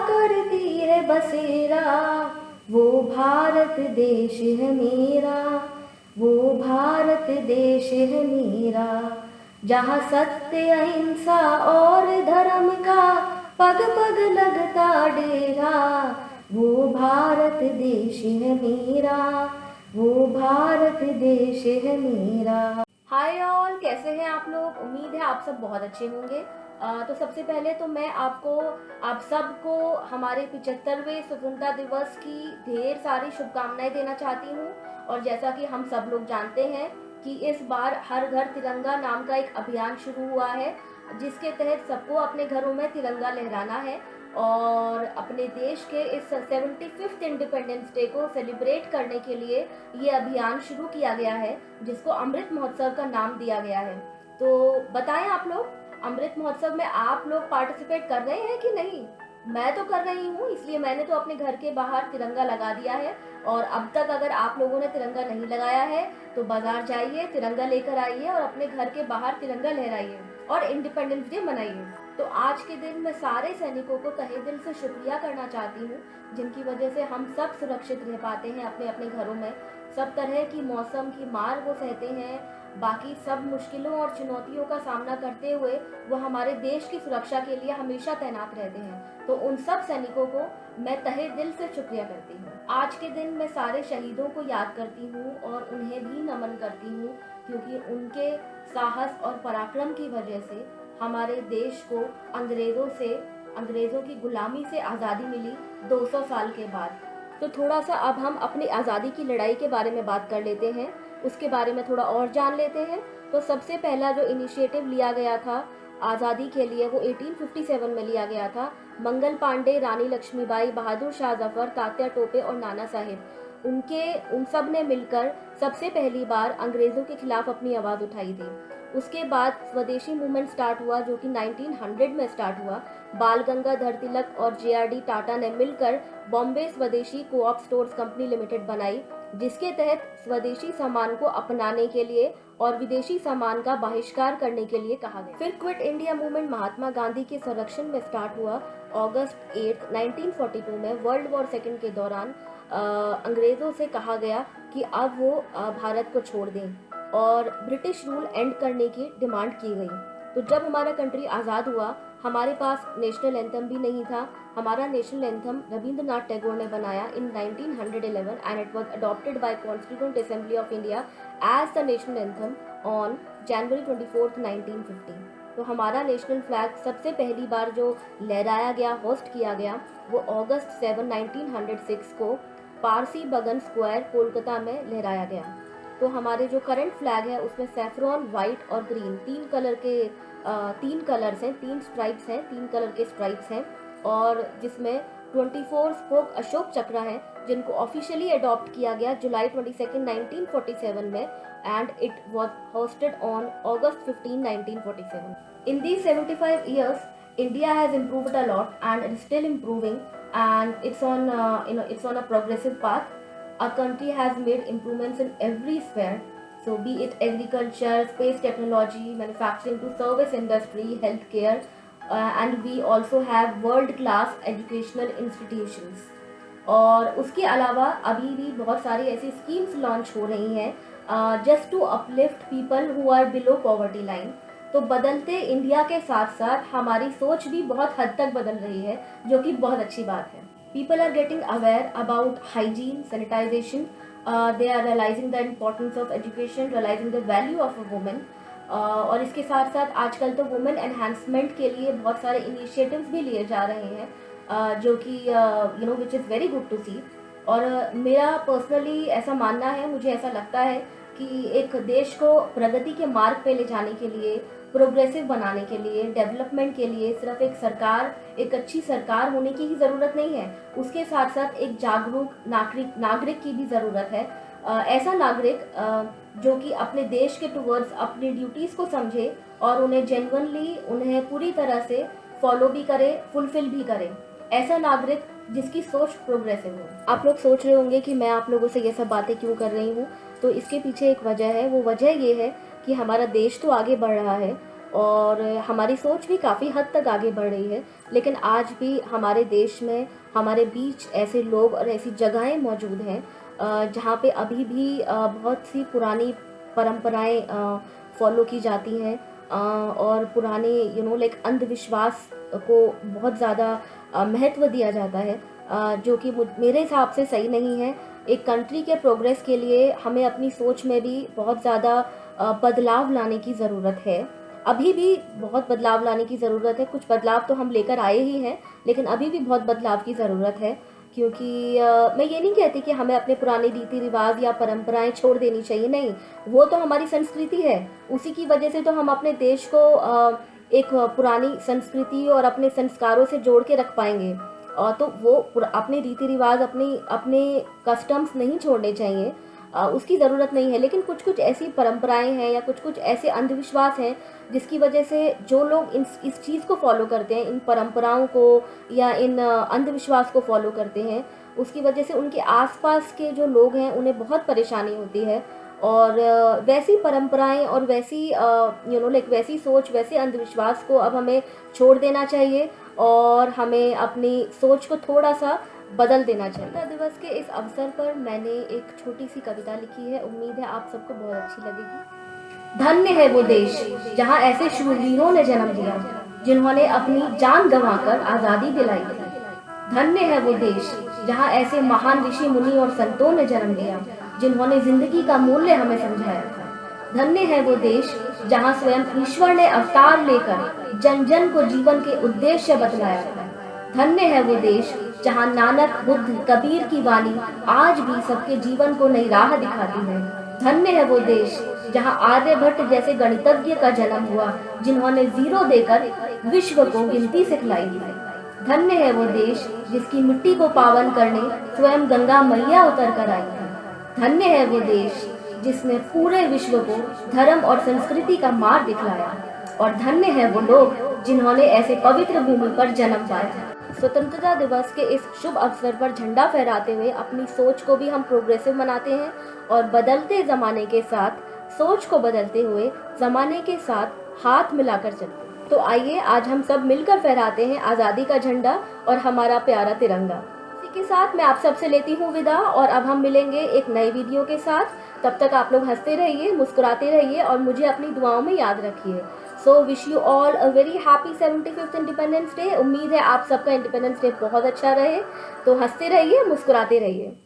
करती है बसेरा, वो भारत देश है मेरा, वो भारत देश है मेरा। जहाँ सत्य अहिंसा और धर्म का पग पग लगता डेरा, वो भारत देश है मेरा, वो भारत देश है मेरा। हाय ऑल, कैसे हैं आप लोग? उम्मीद है आप सब बहुत अच्छे होंगे। तो सबसे पहले तो मैं आप सबको हमारे 75वें स्वतंत्रता दिवस की ढेर सारी शुभकामनाएं देना चाहती हूँ। और जैसा कि हम सब लोग जानते हैं कि इस बार हर घर तिरंगा नाम का एक अभियान शुरू हुआ है, जिसके तहत सबको अपने घरों में तिरंगा लहराना है और अपने देश के इस 75th इंडिपेंडेंस डे को सेलिब्रेट करने के लिए ये अभियान शुरू किया गया है, जिसको अमृत महोत्सव का नाम दिया गया है। तो बताएं आप लोग, अमृत महोत्सव में आप लोग पार्टिसिपेट कर रहे हैं कि नहीं? मैं तो कर रही हूँ, इसलिए मैंने तो अपने घर के बाहर तिरंगा लगा दिया है। और अब तक अगर आप लोगों ने तिरंगा नहीं लगाया है तो बाजार जाइए, तिरंगा लेकर आइए और अपने घर के बाहर तिरंगा लहराइए और इंडिपेंडेंस डे मनाइए। तो आज के दिन मैं सारे सैनिकों को तहे दिल से शुक्रिया करना चाहती हूँ, जिनकी वजह से हम सब सुरक्षित रह पाते हैं अपने अपने घरों में। सब तरह की मौसम की मार वो सहते हैं, बाकी सब मुश्किलों और चुनौतियों का सामना करते हुए वो हमारे देश की सुरक्षा के लिए हमेशा तैनात रहते हैं। तो उन सब सैनिकों को मैं तहे दिल से शुक्रिया करती हूँ। आज के दिन मैं सारे शहीदों को याद करती हूँ और उन्हें भी नमन करती हूँ, क्योंकि उनके साहस और पराक्रम की वजह से हमारे देश को अंग्रेज़ों की गुलामी से आज़ादी मिली 200 साल के बाद। तो थोड़ा सा अब हम अपनी आज़ादी की लड़ाई के बारे में बात कर लेते हैं, उसके बारे में थोड़ा और जान लेते हैं। तो सबसे पहला जो इनिशिएटिव लिया गया था आज़ादी के लिए वो 1857 में लिया गया था। मंगल पांडे, रानी लक्ष्मीबाई, बहादुर शाह जफर, तात्या टोपे और नाना साहेब उन सब ने मिलकर सबसे पहली बार अंग्रेज़ों के खिलाफ अपनी आवाज़ उठाई थी। उसके बाद स्वदेशी मूवमेंट स्टार्ट हुआ, जो कि 1900 में स्टार्ट हुआ। बाल गंगाधर तिलक और JRD टाटा ने मिलकर बॉम्बे स्वदेशी कोऑप स्टोर्स कंपनी लिमिटेड बनाई, जिसके तहत स्वदेशी सामान को अपनाने के लिए और विदेशी सामान का बहिष्कार करने के लिए कहा गया। फिर quit India movement Mahatma Gandhi के संरक्षण में स्टार्ट हुआ। अगस्त 8, 1942 में वर्ल्ड वॉर सेकेंड के दौरान अंग्रेज़ों से कहा गया कि अब वो भारत को छोड़ दें और ब्रिटिश रूल एंड करने की डिमांड की गई। तो जब हमारा कंट्री आज़ाद हुआ, हमारे पास नेशनल एंथम भी नहीं था। हमारा नेशनल एंथम रविंद्रनाथ टैगोर ने बनाया in 1911 and it was adopted by constituent assembly of India as the national anthem on January 24, 1950। तो हमारा नेशनल फ्लैग सबसे पहली बार जो लहराया गया, होस्ट किया गया, वो अगस्त 7, 1906 को पारसी बगन स्क्वायर कोलकाता में लहराया गया। तो हमारे जो करंट फ्लैग है उसमें सैफरॉन, वाइट और ग्रीन तीन कलर्स हैं, तीन कलर के स्ट्राइप्स हैं, और जिसमें 24 स्पोक अशोक चक्र हैं, जिनको ऑफिशियली अडॉप्ट किया गया जुलाई 22, 1947 में, and it was hosted on August 15, 1947. In these 75 years, India has improved a lot and it's still improving, and it's on a progressive path. Our country has made improvements in every sphere, so be it agriculture, space technology, manufacturing to service industry, healthcare, and we also have world class educational institutions. और उसके अलावा अभी भी बहुत सारी ऐसी schemes launch हो रही हैं just to uplift people who are below poverty line. तो बदलते इंडिया के साथ साथ हमारी सोच भी बहुत हद तक बदल रही है, जो कि बहुत अच्छी बात है। People are getting aware about hygiene, sanitation. They are realizing the importance of education, realizing the value of a woman. और इसके साथ साथ आजकल तो वुमेन एनहांसमेंट के लिए बहुत सारे इनिशिएटिव्स भी लिए जा रहे हैं, जो कि which is very good to see. और मेरा पर्सनली ऐसा मानना है, मुझे ऐसा लगता है कि एक देश को प्रगति के मार्ग पे ले जाने के लिए, प्रोग्रेसिव बनाने के लिए, डेवलपमेंट के लिए सिर्फ एक अच्छी सरकार होने की ही ज़रूरत नहीं है, उसके साथ साथ एक जागरूक नागरिक की भी ज़रूरत है। ऐसा नागरिक जो कि अपने देश के टुवर्ड्स अपनी ड्यूटीज़ को समझे और उन्हें जेन्युइनली, उन्हें पूरी तरह से फॉलो भी करे, फुलफिल भी करे। ऐसा नागरिक जिसकी सोच प्रोग्रेसिव हो। आप लोग सोच रहे होंगे कि मैं आप लोगों से ये सब बातें क्यों कर रही हूँ, तो इसके पीछे एक वजह है। वो वजह ये है कि हमारा देश तो आगे बढ़ रहा है और हमारी सोच भी काफ़ी हद तक आगे बढ़ रही है। लेकिन आज भी हमारे देश में हमारे बीच ऐसे लोग और ऐसी जगहें मौजूद हैं जहाँ पे अभी भी बहुत सी पुरानी परंपराएं फॉलो की जाती हैं और पुराने लाइक अंधविश्वास को बहुत ज़्यादा महत्व दिया जाता है, जो कि मेरे हिसाब से सही नहीं है। एक कंट्री के प्रोग्रेस के लिए हमें अपनी सोच में भी बहुत ज़्यादा बदलाव लाने की ज़रूरत है। अभी भी बहुत बदलाव लाने की ज़रूरत है। कुछ बदलाव तो हम लेकर आए ही हैं, लेकिन अभी भी बहुत बदलाव की ज़रूरत है। क्योंकि मैं ये नहीं कहती कि हमें अपने पुराने रीति रिवाज या परंपराएं छोड़ देनी चाहिए, नहीं, वो तो हमारी संस्कृति है। उसी की वजह से तो हम अपने देश को एक पुरानी संस्कृति और अपने संस्कारों से जोड़ के रख पाएंगे। तो वो अपने रीति रिवाज, अपने कस्टम्स नहीं छोड़ने चाहिए, उसकी ज़रूरत नहीं है। लेकिन कुछ कुछ ऐसी परंपराएं हैं या कुछ कुछ ऐसे अंधविश्वास हैं जिसकी वजह से जो लोग इस चीज़ को फॉलो करते हैं, इन परंपराओं को या इन अंधविश्वास को फॉलो करते हैं, उसकी वजह से उनके आसपास के जो लोग हैं उन्हें बहुत परेशानी होती है। और वैसी परंपराएं और वैसी लाइक वैसी सोच, वैसे अंधविश्वास को अब हमें छोड़ देना चाहिए और हमें अपनी सोच को थोड़ा सा बदल देना चाहिए। स्वतंत्रता दिवस के इस अवसर पर मैंने एक छोटी सी कविता लिखी है, उम्मीद है आप सबको बहुत अच्छी लगेगी। धन्य है वो देश जहाँ ऐसे शूरवीरों ने जन्म लिया, जिन्होंने अपनी जान गंवाकर आज़ादी दिलाई थी। धन्य है वो देश जहाँ ऐसे महान ऋषि मुनि और संतों ने जन्म लिया, जिन्होंने जिंदगी का मूल्य हमें समझाया था। धन्य है वो देश जहाँ स्वयं ईश्वर ने अवतार लेकर जन जन को जीवन के उद्देश्य बतलाया था। धन्य है वो देश जहाँ नानक, बुद्ध, कबीर की वाणी आज भी सबके जीवन को नई राह दिखाती है। धन्य है वो देश जहाँ आर्यभट्ट जैसे गणितज्ञ का जन्म हुआ, जिन्होंने जीरो देकर विश्व को गिनती सिखलाई है। धन्य है वो देश जिसकी मिट्टी को पावन करने स्वयं गंगा मैया उतर कर आई है। धन्य है वो देश जिसने पूरे विश्व को धर्म और संस्कृति का मार्ग दिखलाया। और धन्य है वो लोग जिन्होंने ऐसे पवित्र भूमि पर जन्म पाया। स्वतंत्रता दिवस के इस शुभ अवसर पर झंडा फहराते हुए अपनी सोच को भी हम प्रोग्रेसिव बनाते हैं और बदलते ज़माने के साथ सोच को बदलते हुए ज़माने के साथ हाथ मिलाकर चलते हैं। तो आइए आज हम सब मिलकर फहराते हैं आज़ादी का झंडा और हमारा प्यारा तिरंगा। इसी के साथ मैं आप सबसे लेती हूँ विदा और अब हम मिलेंगे एक नई वीडियो के साथ। तब तक आप लोग हंसते रहिए, मुस्कुराते रहिए और मुझे अपनी दुआओं में याद रखिए। So wish you all a very happy 75th independence day. उम्मीद है आप सबका इंडिपेंडेंस डे बहुत अच्छा रहे। तो हंसते रहिए, मुस्कुराते रहिए।